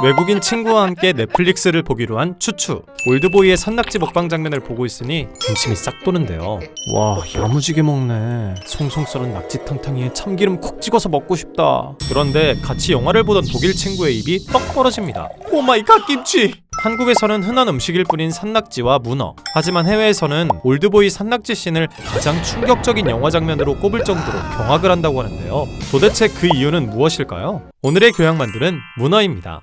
외국인 친구와 함께 넷플릭스를 보기로 한 추추. 올드보이의 산낙지 먹방 장면을 보고 있으니 군침이 싹 도는데요. 와, 야무지게 먹네. 송송 썰은 낙지탕탕이에 참기름 콕 찍어서 먹고 싶다. 그런데 같이 영화를 보던 독일 친구의 입이 떡 벌어집니다. 오 마이 갓 김치! 한국에서는 흔한 음식일 뿐인 산낙지와 문어. 하지만 해외에서는 올드보이 산낙지 씬을 가장 충격적인 영화 장면으로 꼽을 정도로 경악을 한다고 하는데요. 도대체 그 이유는 무엇일까요? 오늘의 교양만들은 문어입니다.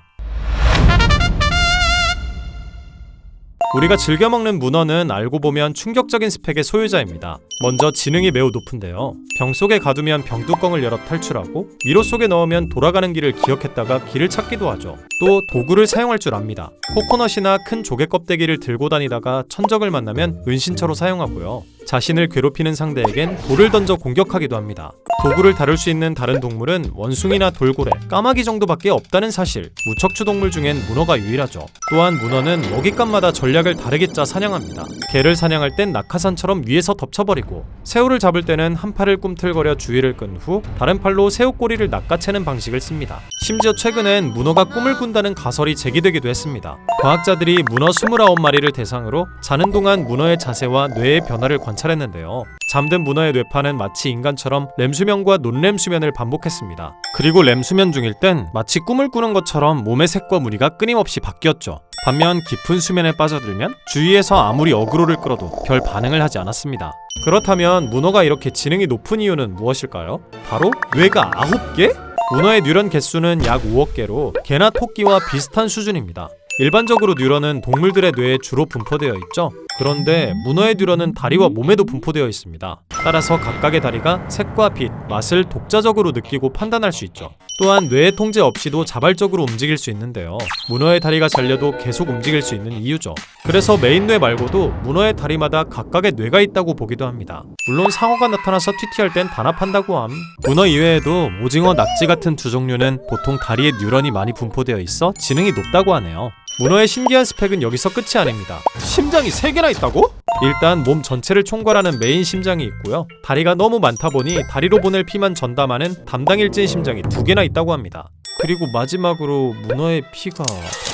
우리가 즐겨 먹는 문어는 알고 보면 충격적인 스펙의 소유자입니다. 먼저 지능이 매우 높은데요. 병 속에 가두면 병뚜껑을 열어 탈출하고 미로 속에 넣으면 돌아가는 길을 기억했다가 길을 찾기도 하죠. 또 도구를 사용할 줄 압니다. 코코넛이나 큰 조개 껍데기를 들고 다니다가 천적을 만나면 은신처로 사용하고요. 자신을 괴롭히는 상대에겐 돌을 던져 공격하기도 합니다. 도구를 다룰 수 있는 다른 동물은 원숭이나 돌고래, 까마귀 정도밖에 없다는 사실. 무척추 동물 중엔 문어가 유일하죠. 또한 문어는 먹잇감마다 전략을 다르게 짜 사냥합니다. 개를 사냥할 땐 낙하산처럼 위에서 덮쳐버리고, 새우를 잡을 때는 한 팔을 꿈틀거려 주위를 끈 후 다른 팔로 새우 꼬리를 낚아채는 방식을 씁니다. 심지어 최근엔 문어가 꿈을 꾼다는 가설이 제기되기도 했습니다. 과학자들이 문어 29마리를 대상으로 자는 동안 문어의 자세와 뇌의 변화를 관찰했는데요. 잠든 문어의 뇌파는 마치 인간처럼 렘수면과 논렘수면을 반복했습니다. 그리고 렘수면 중일 땐 마치 꿈을 꾸는 것처럼 몸의 색과 무늬가 끊임없이 바뀌었죠. 반면 깊은 수면에 빠져들면 주위에서 아무리 어그로를 끌어도 별 반응을 하지 않았습니다. 그렇다면 문어가 이렇게 지능이 높은 이유는 무엇일까요? 바로 뇌가 9개? 문어의 뉴런 개수는 약 5억 개로 개나 토끼와 비슷한 수준입니다. 일반적으로 뉴런은 동물들의 뇌에 주로 분포되어 있죠. 그런데 문어의 뉴런은 다리와 몸에도 분포되어 있습니다. 따라서 각각의 다리가 색과 빛, 맛을 독자적으로 느끼고 판단할 수 있죠. 또한 뇌의 통제 없이도 자발적으로 움직일 수 있는데요. 문어의 다리가 잘려도 계속 움직일 수 있는 이유죠. 그래서 메인 뇌 말고도 문어의 다리마다 각각의 뇌가 있다고 보기도 합니다. 물론 상어가 나타나서 튀튀할 땐 단합한다고 함. 문어 이외에도 오징어, 낙지 같은 두 종류는 보통 다리에 뉴런이 많이 분포되어 있어 지능이 높다고 하네요. 문어의 신기한 스펙은 여기서 끝이 아닙니다. 심장이 3개나 있다고? 일단 몸 전체를 총괄하는 메인 심장이 있고요. 다리가 너무 많다 보니 다리로 보낼 피만 전담하는 담당 일진 심장이 2개나 있다고 합니다. 그리고 마지막으로 문어의 피가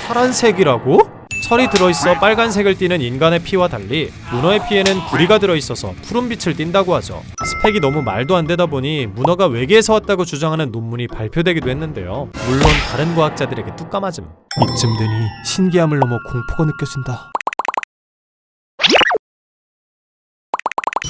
파란색이라고? 철이 들어있어 빨간색을 띠는 인간의 피와 달리 문어의 피에는 구리가 들어있어서 푸른빛을 띈다고 하죠. 스펙이 너무 말도 안 되다 보니 문어가 외계에서 왔다고 주장하는 논문이 발표되기도 했는데요. 물론 다른 과학자들에게 뚝까맞음. 이쯤 되니 신기함을 넘어 공포가 느껴진다.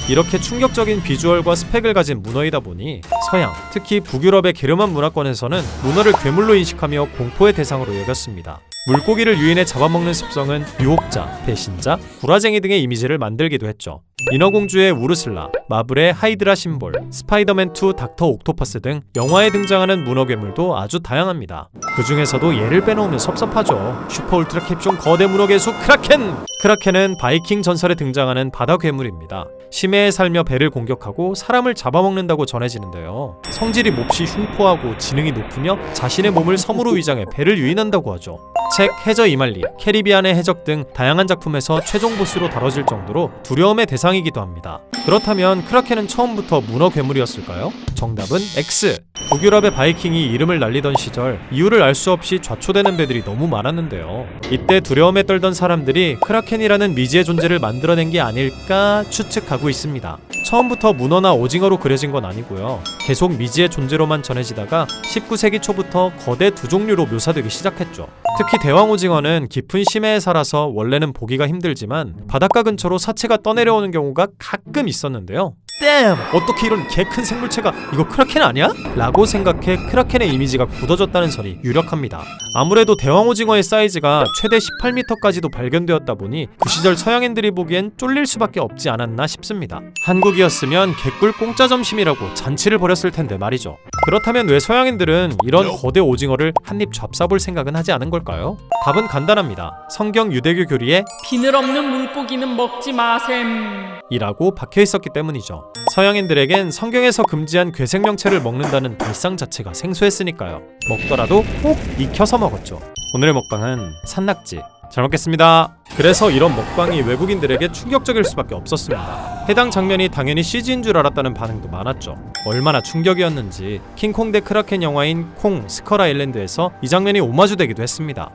이렇게 충격적인 비주얼과 스펙을 가진 문어이다 보니 서양, 특히 북유럽의 게르만 문화권에서는 문어를 괴물로 인식하며 공포의 대상으로 여겼습니다. 물고기를 유인해 잡아먹는 습성은 유혹자, 배신자, 구라쟁이 등의 이미지를 만들기도 했죠. 인어공주의 우르슬라, 마블의 하이드라 심볼, 스파이더맨2 닥터 옥토퍼스 등 영화에 등장하는 문어 괴물도 아주 다양합니다. 그 중에서도 얘를 빼놓으면 섭섭하죠. 슈퍼 울트라 캡숑 거대 문어 괴수 크라켄! 크라켄은 바이킹 전설에 등장하는 바다 괴물입니다. 심해에 살며 배를 공격하고 사람을 잡아먹는다고 전해지는데요. 성질이 몹시 흉포하고 지능이 높으며 자신의 몸을 섬으로 위장해 배를 유인한다고 하죠. 책 해저 이말리, 캐리비안의 해적 등 다양한 작품에서 최종 보스로 다뤄질 정도로 두려움의 대상이기도 합니다. 그렇다면 크라켄은 처음부터 문어 괴물이었을까요? 정답은 X! 북유럽의 바이킹이 이름을 날리던 시절 이유를 알 수 없이 좌초되는 배들이 너무 많았는데요. 이때 두려움에 떨던 사람들이 크라켄이라는 미지의 존재를 만들어낸 게 아닐까 추측하고 있습니다. 처음부터 문어나 오징어로 그려진 건 아니고요. 계속 미지의 존재로만 전해지다가 19세기 초부터 거대 두 종류로 묘사되기 시작했죠. 특히 대왕 오징어는 깊은 심해에 살아서 원래는 보기가 힘들지만 바닷가 근처로 사체가 떠내려오는 경우가 가끔 있었는데요. 댐! 어떻게 이런 개 큰 생물체가 이거 크라켄 아니야? 라고 생각해 크라켄의 이미지가 굳어졌다는 설이 유력합니다. 아무래도 대왕 오징어의 사이즈가 최대 18m까지도 발견되었다 보니 그 시절 서양인들이 보기엔 쫄릴 수밖에 없지 않았나 싶습니다. 한국이었으면 개꿀 공짜 점심이라고 잔치를 벌였을 텐데 말이죠. 그렇다면 왜 서양인들은 이런 거대 오징어를 한입 잡숴볼 생각은 하지 않은 걸까요? 답은 간단합니다. 성경 유대교 교리에 비늘 없는 물고기는 먹지 마셈 이라고 박혀있었기 때문이죠. 서양인들에겐 성경에서 금지한 괴생명체를 먹는다는 발상 자체가 생소했으니까요. 먹더라도 꼭 익혀서 먹었죠. 오늘의 먹방은 산낙지, 잘 먹겠습니다. 그래서 이런 먹방이 외국인들에게 충격적일 수밖에 없었습니다. 해당 장면이 당연히 CG인 줄 알았다는 반응도 많았죠. 얼마나 충격이었는지 킹콩 대 크라켄 영화인 콩 스컬 아일랜드에서 이 장면이 오마주되기도 했습니다.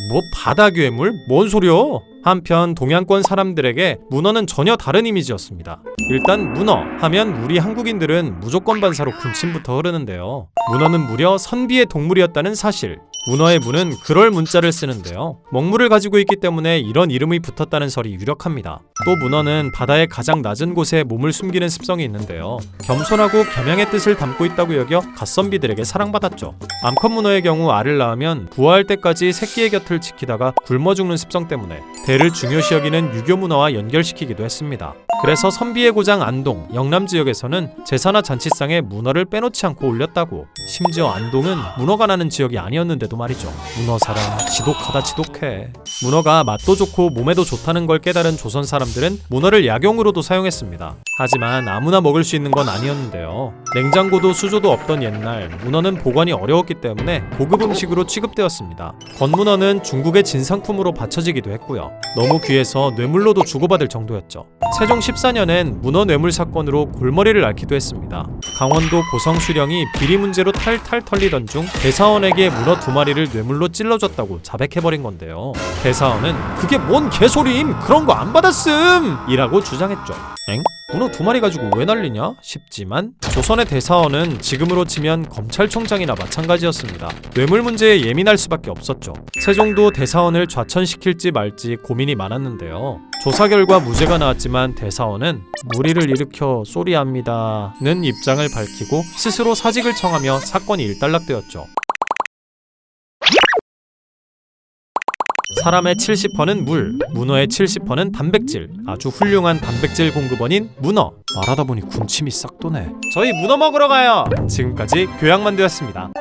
뭐 바다 괴물? 뭔 소리여? 한편 동양권 사람들에게 문어는 전혀 다른 이미지였습니다. 일단 문어 하면 우리 한국인들은 무조건 반사로 군침부터 흐르는데요. 문어는 무려 선비의 동물이었다는 사실. 문어의 문은 그럴 문자를 쓰는데요. 먹물을 가지고 있기 때문에 이런 이름이 붙었다는 설이 유력합니다. 또 문어는 바다의 가장 낮은 곳에 몸을 숨기는 습성이 있는데요. 겸손하고 겸양의 뜻을 담고 있다고 여겨 갓선비들에게 사랑받았죠. 암컷 문어의 경우 알을 낳으면 부화할 때까지 새끼의 곁을 지키다가 굶어 죽는 습성 때문에 대를 중요시 여기는 유교 문화와 연결시키기도 했습니다. 그래서 선비의 고장 안동, 영남 지역에서는 제사나 잔치상에 문어를 빼놓지 않고 올렸다고. 심지어 안동은 문어가 나는 지역이 아니었는데도 말이죠. 문어 사랑 지독하다 지독해. 문어가 맛도 좋고 몸에도 좋다는 걸 깨달은 조선 사람들은 문어를 약용으로도 사용했습니다. 하지만 아무나 먹을 수 있는 건 아니었는데요. 냉장고도 수조도 없던 옛날 문어는 보관이 어려웠기 때문에 고급 음식으로 취급되었습니다. 건문어는 중국의 진상품으로 바쳐지기도 했고요. 너무 귀해서 뇌물로도 주고받을 정도였죠. 세종 14년엔 문어 뇌물 사건으로 골머리를 앓기도 했습니다. 강원도 고성수령이 비리 문제로 탈탈 털리던 중 대사원에게 문어 2마리를 뇌물로 찔러줬다고 자백해버린 건데요. 대사원은 그게 뭔 개소리임, 그런 거 안 받았음! 이라고 주장했죠. 엥? 문어 2마리 가지고 왜 난리냐? 싶지만 조선의 대사원은 지금으로 치면 검찰총장이나 마찬가지였습니다. 뇌물 문제에 예민할 수밖에 없었죠. 세종도 대사원을 좌천시킬지 말지 고민이 많았는데요. 조사 결과 무죄가 나왔지만 대사원은 무리를 일으켜 쏘리합니다는 입장을 밝히고 스스로 사직을 청하며 사건이 일단락되었죠. 사람의 70%는 물, 문어의 70%는 단백질. 아주 훌륭한 단백질 공급원인 문어. 말하다 보니 군침이 싹 도네. 저희 문어 먹으러 가요. 지금까지 교양만두였습니다.